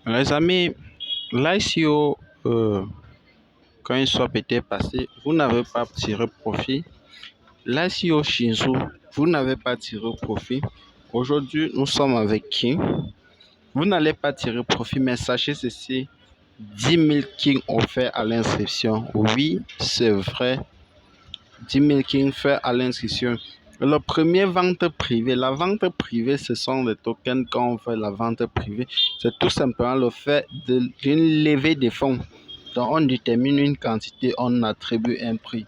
Les amis, l'ICO, quand une swap était passé, vous n'avez pas tiré profit. L'ICO Shinzo, vous n'avez pas tiré profit. Aujourd'hui, nous sommes avec King. Vous n'allez pas tirer profit, mais sachez ceci, 10 000 King offerts à l'inscription. Oui, c'est vrai. 10 000 King faits à l'inscription. La première vente privée, la vente privée, ce sont les tokens. Quand on fait la vente privée, c'est tout simplement le fait d'une levée de fonds. Donc on détermine une quantité, on attribue un prix.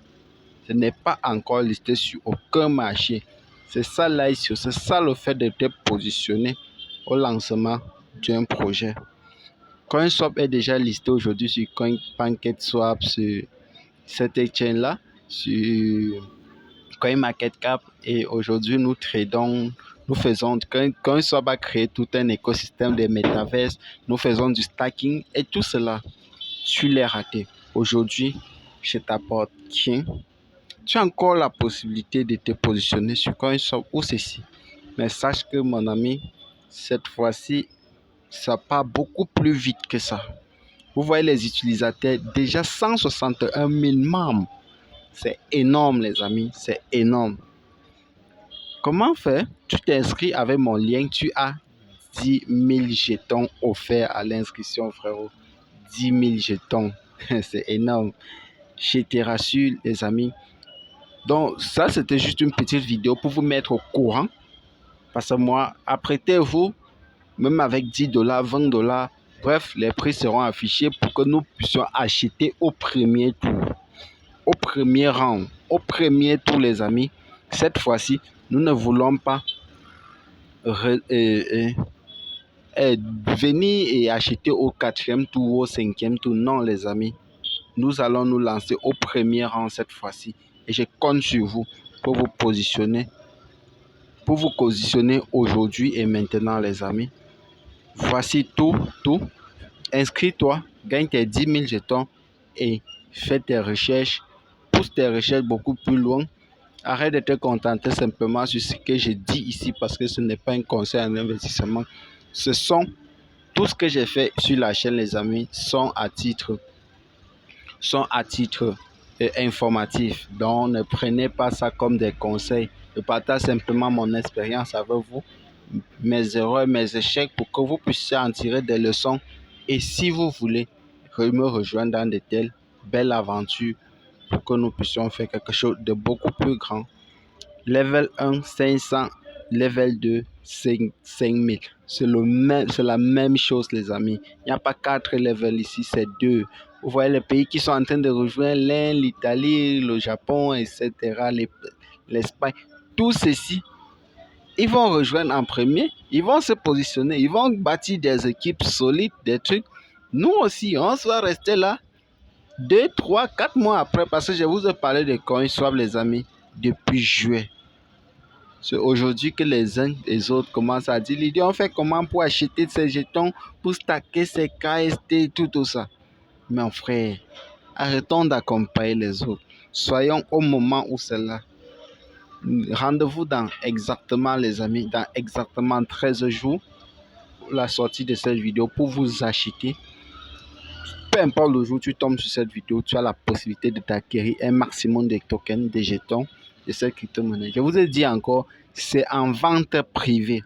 Ce n'est pas encore listé sur aucun marché. C'est ça l'ICO, c'est ça le fait de te positionner au lancement d'un projet. CoinSwap est déjà listé aujourd'hui sur CoinPancakeSwap, sur cette exchange-là, sur CoinMarketCap, et aujourd'hui nous tradons, nous faisons, CoinSwap a créé tout un écosystème de métaverse, nous faisons du stacking et tout cela, tu l'as raté. Aujourd'hui, je t'apporte King. Tu as encore la possibilité de te positionner sur CoinSwap ou ceci. Mais sache que mon ami, cette fois-ci, ça part beaucoup plus vite que ça. Vous voyez les utilisateurs, déjà 161 000 membres. C'est énorme les amis, c'est énorme. Comment faire? Tu t'inscris avec mon lien, tu as 10 000 jetons offerts à l'inscription, frérot. 10 000 jetons, c'est énorme. Je te rassure les amis. Donc ça, c'était juste une petite vidéo pour vous mettre au courant. Parce que moi, apprêtez-vous, même avec 10 $, 20 $, bref, les prix seront affichés pour que nous puissions acheter au premier tour. Au premier rang, au premier tour, les amis. Cette fois-ci, nous ne voulons pas venir et acheter au 4e tour ou au 5e tour. Non, les amis. Nous allons nous lancer au premier rang cette fois-ci. Et je compte sur vous pour vous positionner. Pour vous positionner aujourd'hui et maintenant, les amis. Voici tout. Inscris-toi, gagne tes 10 000 jetons et fais tes recherches. Pousse tes recherches beaucoup plus loin. Arrête de te contenter simplement sur ce que je dis ici parce que ce n'est pas un conseil en investissement. Tout ce que j'ai fait sur la chaîne, les amis, sont à titre informatif. Donc, ne prenez pas ça comme des conseils. Je partage simplement mon expérience avec vous, mes erreurs, mes échecs, pour que vous puissiez en tirer des leçons. Et si vous voulez me rejoindre dans de telles belles aventures, pour que nous puissions faire quelque chose de beaucoup plus grand. Level 1, 500. Level 2, 5 000. C'est la même chose, les amis. Il n'y a pas 4 levels ici, c'est 2. Vous voyez les pays qui sont en train de rejoindre l'Inde, l'Italie, le Japon, etc., l'Espagne. Tout ceci, ils vont rejoindre en premier, ils vont se positionner, ils vont bâtir des équipes solides, des trucs. Nous aussi, on va rester là 2, 3, 4 mois après, parce que je vous ai parlé de CoinSwap, les amis, depuis juillet. C'est aujourd'hui que les uns et les autres commencent à dire, l'idée, on fait comment pour acheter ces jetons, pour stacker ces KST, tout ça. Mon frère, arrêtons d'accompagner les autres. Soyons au moment où c'est là. Rendez-vous dans exactement, les amis, dans exactement 13 jours, la sortie de cette vidéo pour vous acheter. Peu importe le jour où tu tombes sur cette vidéo, tu as la possibilité de t'acquérir un maximum de tokens, de jetons de cette crypto-monnaie. Je vous ai dit encore, c'est en vente privée.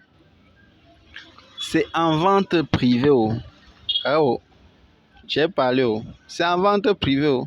C'est en vente privée. Oh. Oh. J'ai parlé. Oh. C'est en vente privée. Oh.